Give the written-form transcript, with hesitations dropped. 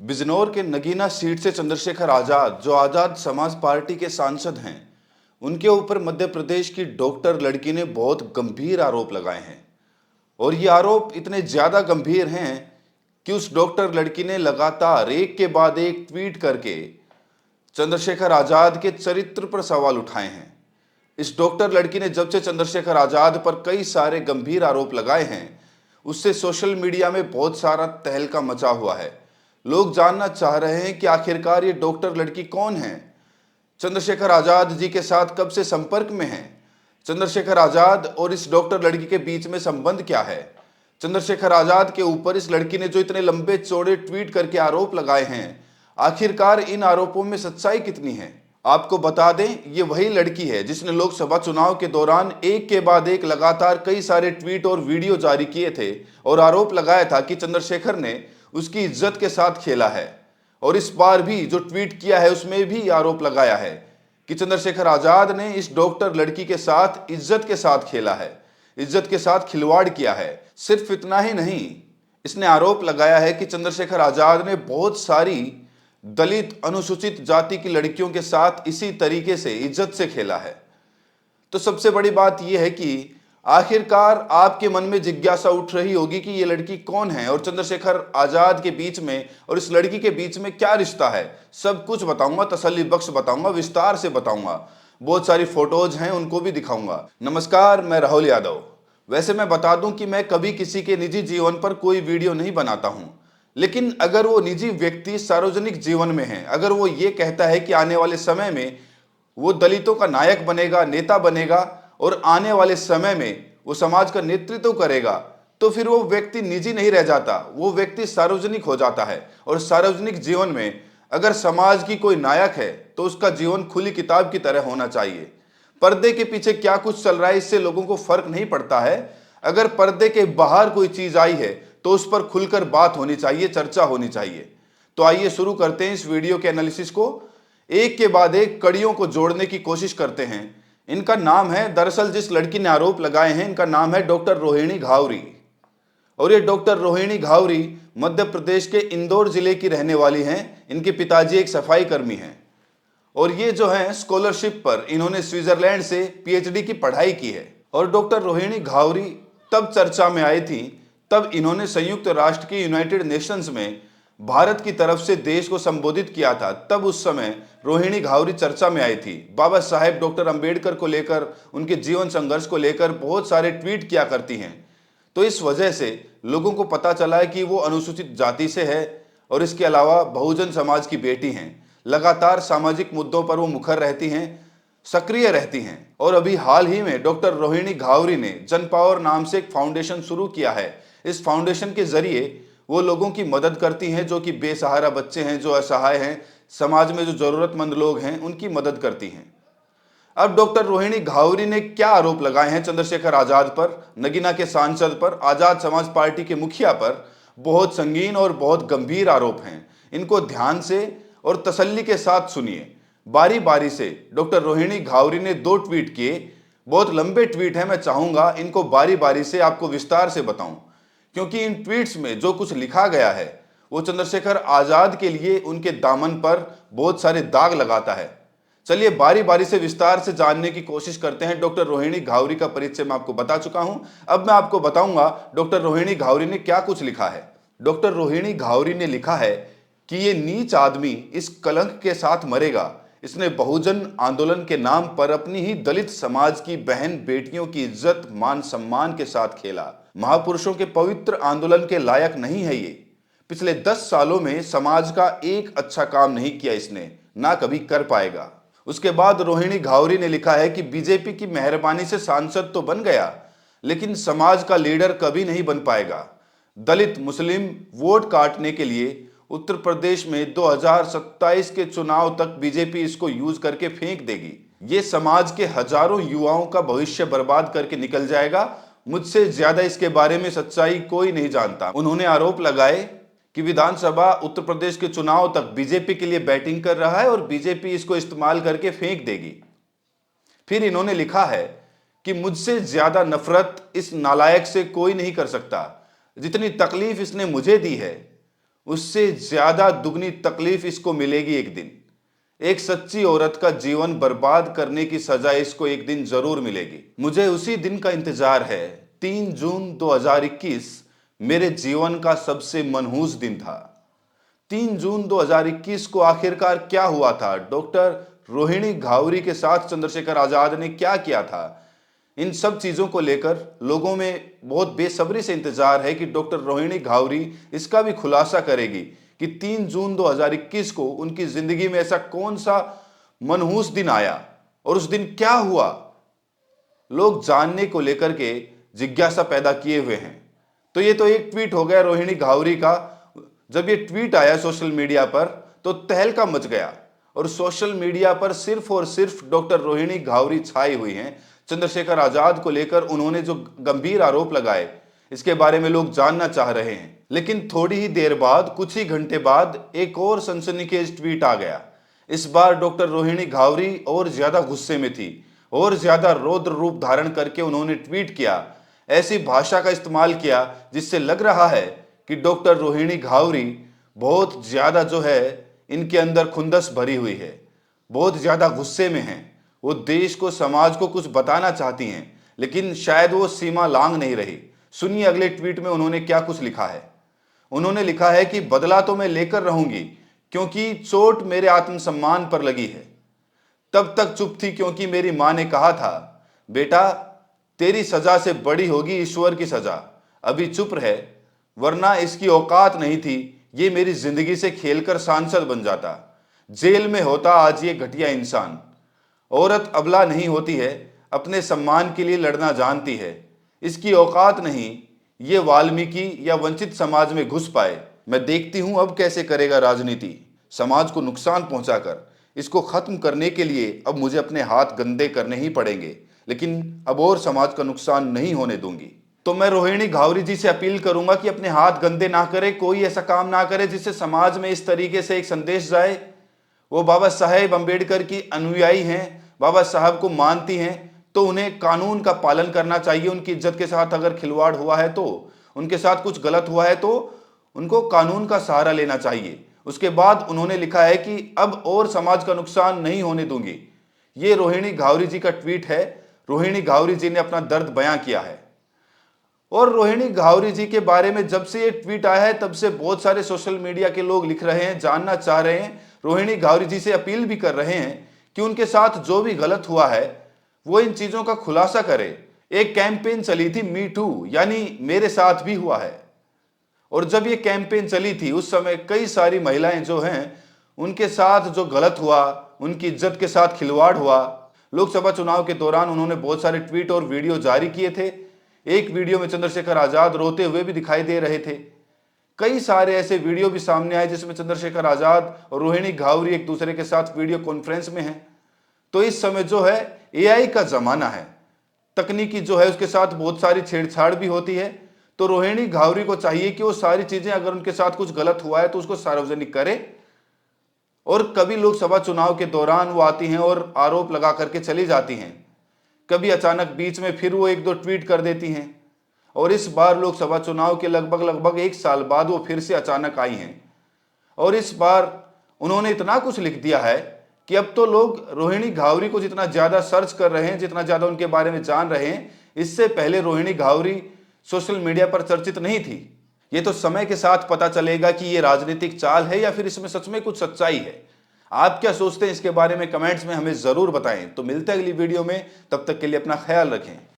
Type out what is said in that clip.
बिजनौर के नगीना सीट से चंद्रशेखर आजाद, जो आजाद समाज पार्टी के सांसद हैं, उनके ऊपर मध्य प्रदेश की डॉक्टर लड़की ने बहुत गंभीर आरोप लगाए हैं। और ये आरोप इतने ज्यादा गंभीर हैं कि उस डॉक्टर लड़की ने लगातार एक के बाद एक ट्वीट करके चंद्रशेखर आजाद के चरित्र पर सवाल उठाए हैं। इस डॉक्टर लड़की ने जब से चंद्रशेखर आजाद पर कई सारे गंभीर आरोप लगाए हैं, उससे सोशल मीडिया में बहुत सारा तहलका मचा हुआ है। लोग जानना चाह रहे हैं कि आखिरकार ये डॉक्टर लड़की कौन है, चंद्रशेखर आजाद जी के साथ कब से संपर्क में है, चंद्रशेखर आजाद और इस डॉक्टर लड़की के बीच में संबंध क्या है, चंद्रशेखर आजाद के ऊपर इस लड़की ने जो इतने लंबे चौड़े ट्वीट करके आरोप लगाए हैं, आखिरकार इन आरोपों में सच्चाई कितनी है। आपको बता दें, ये वही लड़की है जिसने लोकसभा चुनाव के दौरान एक के बाद एक लगातार कई सारे ट्वीट और वीडियो जारी किए थे और आरोप लगाया था कि चंद्रशेखर ने उसकी इज्जत के साथ खेला है। और इस बार भी जो ट्वीट किया है उसमें भी आरोप लगाया है कि चंद्रशेखर आजाद ने इस डॉक्टर लड़की के साथ इज्जत के साथ खेला है, इज्जत के साथ खिलवाड़ किया है। सिर्फ इतना ही नहीं, इसने आरोप लगाया है कि चंद्रशेखर आजाद ने बहुत सारी दलित अनुसूचित जाति की लड़कियों के साथ इसी तरीके से इज्जत से खेला है। तो सबसे बड़ी बात यह है कि आखिरकार आपके मन में जिज्ञासा उठ रही होगी कि ये लड़की कौन है और चंद्रशेखर आजाद के बीच में और इस लड़की के बीच में क्या रिश्ता है। सब कुछ बताऊंगा, तसल्ली बख्श बताऊंगा, विस्तार से बताऊंगा। बहुत सारी फोटोज हैं, उनको भी दिखाऊंगा। नमस्कार, मैं राहुल यादव। वैसे मैं बता दूं कि मैं कभी किसी के निजी जीवन पर कोई वीडियो नहीं बनाता हूं, लेकिन अगर वो निजी व्यक्ति सार्वजनिक जीवन में है, अगर वो ये कहता है कि आने वाले समय में वो दलितों का नायक बनेगा, नेता बनेगा और आने वाले समय में वो समाज का नेतृत्व करेगा, तो फिर वो व्यक्ति निजी नहीं रह जाता, वो व्यक्ति सार्वजनिक हो जाता है। और सार्वजनिक जीवन में अगर समाज की कोई नायक है तो उसका जीवन खुली किताब की तरह होना चाहिए। पर्दे के पीछे क्या कुछ चल रहा है इससे लोगों को फर्क नहीं पड़ता है। अगर पर्दे के बाहर कोई चीज आई है तो उस पर खुलकर बात होनी चाहिए, चर्चा होनी चाहिए। तो आइए शुरू करते हैं इस वीडियो के एनालिसिस को। एक के बाद एक कड़ियों को जोड़ने की कोशिश करते हैं। इनका नाम है, दरअसल जिस लड़की ने आरोप लगाए हैं, इनका नाम है डॉक्टर रोहिणी घावरी। और ये डॉक्टर रोहिणी घावरी मध्य प्रदेश के इंदौर जिले की रहने वाली हैं। इनके पिताजी एक सफाई कर्मी हैं और ये जो है स्कॉलरशिप पर इन्होंने स्विट्जरलैंड से पीएचडी की पढ़ाई की है। और डॉक्टर रोहिणी घावरी तब चर्चा में आई थी तब इन्होंने संयुक्त राष्ट्र के यूनाइटेड नेशंस में भारत की तरफ से देश को संबोधित किया था। तब उस समय रोहिणी घावरी चर्चा में आई थी। बाबा साहेब डॉक्टर अंबेडकर को लेकर, उनके जीवन संघर्ष को लेकर बहुत सारे ट्वीट किया करती हैं। तो इस वजह से लोगों को पता चला है कि वो अनुसूचित जाति से है और इसके अलावा बहुजन समाज की बेटी हैं। लगातार सामाजिक मुद्दों पर वो मुखर रहती हैं, सक्रिय रहती हैं। और अभी हाल ही में डॉक्टर रोहिणी घावरी ने जन पावर नाम से एक फाउंडेशन शुरू किया है। इस फाउंडेशन के जरिए वो लोगों की मदद करती हैं जो कि बेसहारा बच्चे हैं, जो असहाय हैं, समाज में जो जरूरतमंद लोग हैं, उनकी मदद करती हैं। अब डॉक्टर रोहिणी घावरी ने क्या आरोप लगाए हैं चंद्रशेखर आजाद पर, नगीना के सांसद पर, आजाद समाज पार्टी के मुखिया पर। बहुत संगीन और बहुत गंभीर आरोप हैं। इनको ध्यान से और तसल्ली के साथ सुनिए। बारी बारी से डॉक्टर रोहिणी घावरी ने 2 ट्वीट किए। बहुत लंबे ट्वीट हैं, मैं चाहूंगा इनको बारी बारी से आपको विस्तार से बताऊं, क्योंकि इन ट्वीट्स में जो कुछ लिखा गया है वो चंद्रशेखर आजाद के लिए उनके दामन पर बहुत सारे दाग लगाता है। चलिए बारी बारी से विस्तार से जानने की कोशिश करते हैं। डॉक्टर रोहिणी घावरी का परिचय मैं आपको बता चुका हूं। अब मैं आपको बताऊंगा डॉक्टर रोहिणी घावरी ने क्या कुछ लिखा है। डॉक्टर रोहिणी घावरी ने लिखा है कि ये नीच आदमी इस कलंक के साथ मरेगा। इसने बहुजन आंदोलन के नाम पर अपनी ही दलित समाज की बहन बेटियों की इज्जत मान सम्मान के साथ खेला। महापुरुषों के पवित्र आंदोलन के लायक नहीं है ये। पिछले 10 सालों में समाज का एक अच्छा काम नहीं किया इसने, ना कभी कर पाएगा। उसके बाद रोहिणी घावरी ने लिखा है कि बीजेपी की मेहरबानी से सांसद तो बन गया, लेकिन समाज का लीडर कभी नहीं बन पाएगा। दलित मुस्लिम वोट काटने के लिए उत्तर प्रदेश में 2027 के चुनाव तक बीजेपी इसको यूज करके फेंक देगी। ये समाज के हजारों युवाओं का भविष्य बर्बाद करके निकल जाएगा। मुझसे ज्यादा इसके बारे में सच्चाई कोई नहीं जानता। उन्होंने आरोप लगाए कि विधानसभा उत्तर प्रदेश के चुनाव तक बीजेपी के लिए बैटिंग कर रहा है और बीजेपी इसको इस्तेमाल करके फेंक देगी। फिर इन्होंने लिखा है कि मुझसे ज्यादा नफरत इस नालायक से कोई नहीं कर सकता। जितनी तकलीफ इसने मुझे दी है उससे ज्यादा दुगनी तकलीफ इसको मिलेगी एक दिन। एक सच्ची औरत का जीवन बर्बाद करने की सजा इसको एक दिन जरूर मिलेगी। मुझे उसी दिन का इंतजार है। 3 जून 2021 मेरे जीवन का सबसे मनहूस दिन था। 3 जून 2021 को आखिरकार क्या हुआ था? डॉक्टर रोहिणी घावरी के साथ चंद्रशेखर आजाद ने क्या किया था? इन सब चीजों को लेकर लोगों में बहुत बेसब्री से इंतजार है कि डॉक्टर रोहिणी घावरी इसका भी खुलासा करेगी कि 3 जून 2021 को उनकी जिंदगी में ऐसा कौन सा मनहूस दिन आया और उस दिन क्या हुआ। लोग जानने को लेकर के जिज्ञासा पैदा किए हुए हैं। तो ये तो एक ट्वीट हो गया रोहिणी घावरी का। जब ये ट्वीट आया सोशल मीडिया पर तो तहलका मच गया और सोशल मीडिया पर सिर्फ और सिर्फ डॉक्टर रोहिणी घावरी छाई हुई हैं। चंद्रशेखर आजाद को लेकर उन्होंने जो गंभीर आरोप लगाए इसके बारे में लोग जानना चाह रहे हैं। लेकिन थोड़ी ही देर बाद, कुछ ही घंटे बाद एक और सनसनीखेज ट्वीट आ गया। इस बार डॉक्टर रोहिणी घावरी और ज्यादा गुस्से में थी और ज्यादा रौद्र रूप धारण करके उन्होंने ट्वीट किया, ऐसी भाषा का इस्तेमाल किया जिससे लग रहा है कि डॉक्टर रोहिणी घावरी बहुत ज्यादा जो है इनके अंदर खुंदस भरी हुई है, बहुत ज्यादा गुस्से में हैं। वो देश को, समाज को कुछ बताना चाहती हैं लेकिन शायद वो सीमा लांघ नहीं रही। सुनिए अगले ट्वीट में उन्होंने क्या कुछ लिखा है। उन्होंने लिखा है कि बदला तो मैं लेकर रहूंगी क्योंकि चोट मेरे आत्मसम्मान पर लगी है। तब तक चुप थी क्योंकि मेरी मां ने कहा था, बेटा तेरी सजा से बड़ी होगी ईश्वर की सजा, अभी चुप रहे, वरना इसकी औकात नहीं थी ये मेरी जिंदगी से खेलकर सांसद बन जाता, जेल में होता आज ये घटिया इंसान। औरत अबला नहीं होती है, अपने सम्मान के लिए लड़ना जानती है, इसकी औकात नहीं ये वाल्मीकि या वंचित समाज में घुस पाए। मैं देखती हूं अब कैसे करेगा राजनीति, समाज को नुकसान पहुंचाकर। इसको खत्म करने के लिए अब मुझे अपने हाथ गंदे करने ही पड़ेंगे, लेकिन अब और समाज का नुकसान नहीं होने दूंगी। तो मैं रोहिणी घावरी जी से अपील करूंगा कि अपने हाथ गंदे ना करे, कोई ऐसा काम ना करे जिससे समाज में इस तरीके से एक संदेश जाए। वो बाबा साहेब अंबेडकर की अनुयायी हैं, बाबा साहब को मानती हैं, तो उन्हें कानून का पालन करना चाहिए। उनकी इज्जत के साथ अगर खिलवाड़ हुआ है तो, उनके साथ कुछ गलत हुआ है तो उनको कानून का सहारा लेना चाहिए। उसके बाद उन्होंने लिखा है कि अब और समाज का नुकसान नहीं होने दूंगी। ये रोहिणी घावरी जी का ट्वीट है। रोहिणी घावरी जी ने अपना दर्द बयां किया है। और रोहिणी घावरी जी के बारे में जब से ये ट्वीट आया है तब से बहुत सारे सोशल मीडिया के लोग लिख रहे हैं, जानना चाह रहे हैं, रोहिणी घावरी जी से अपील भी कर रहे हैं कि उनके साथ जो भी गलत हुआ है वो इन चीजों का खुलासा करे। एक कैंपेन चली थी मी टू, यानी मेरे साथ भी हुआ है। और जब ये कैंपेन चली थी उस समय कई सारी महिलाएं जो हैं उनके साथ जो गलत हुआ, उनकी इज्जत के साथ खिलवाड़ हुआ। लोकसभा चुनाव के दौरान उन्होंने बहुत सारे ट्वीट और वीडियो जारी किए थे। एक वीडियो में चंद्रशेखर आजाद रोते हुए भी दिखाई दे रहे थे। कई सारे ऐसे वीडियो भी सामने आए जिसमें चंद्रशेखर आजाद और रोहिणी घावरी एक दूसरे के साथ वीडियो कॉन्फ्रेंस में हैं। तो इस समय जो है एआई का जमाना है, तकनीकी जो है उसके साथ बहुत सारी छेड़छाड़ भी होती है। तो रोहिणी घावरी को चाहिए कि वो सारी चीजें, अगर उनके साथ कुछ गलत हुआ है तो उसको सार्वजनिक करे। और कभी लोकसभा चुनाव के दौरान वो आती हैं और आरोप लगा करके चली जाती हैं, कभी अचानक बीच में फिर वो एक दो ट्वीट कर देती हैं। और इस बार लोकसभा चुनाव के लगभग 1 साल बाद वो फिर से अचानक आई हैं और इस बार उन्होंने इतना कुछ लिख दिया है कि अब तो लोग रोहिणी घावरी को जितना ज्यादा सर्च कर रहे हैं, जितना ज्यादा उनके बारे में जान रहे हैं, इससे पहले रोहिणी घावरी सोशल मीडिया पर चर्चित नहीं थी। ये तो समय के साथ पता चलेगा कि ये राजनीतिक चाल है या फिर इसमें सच में कुछ सच्चाई है। आप क्या सोचते हैं इसके बारे में कमेंट्स में हमें जरूर बताएं। तो मिलते हैं अगली वीडियो में, तब तक के लिए अपना ख्याल रखें।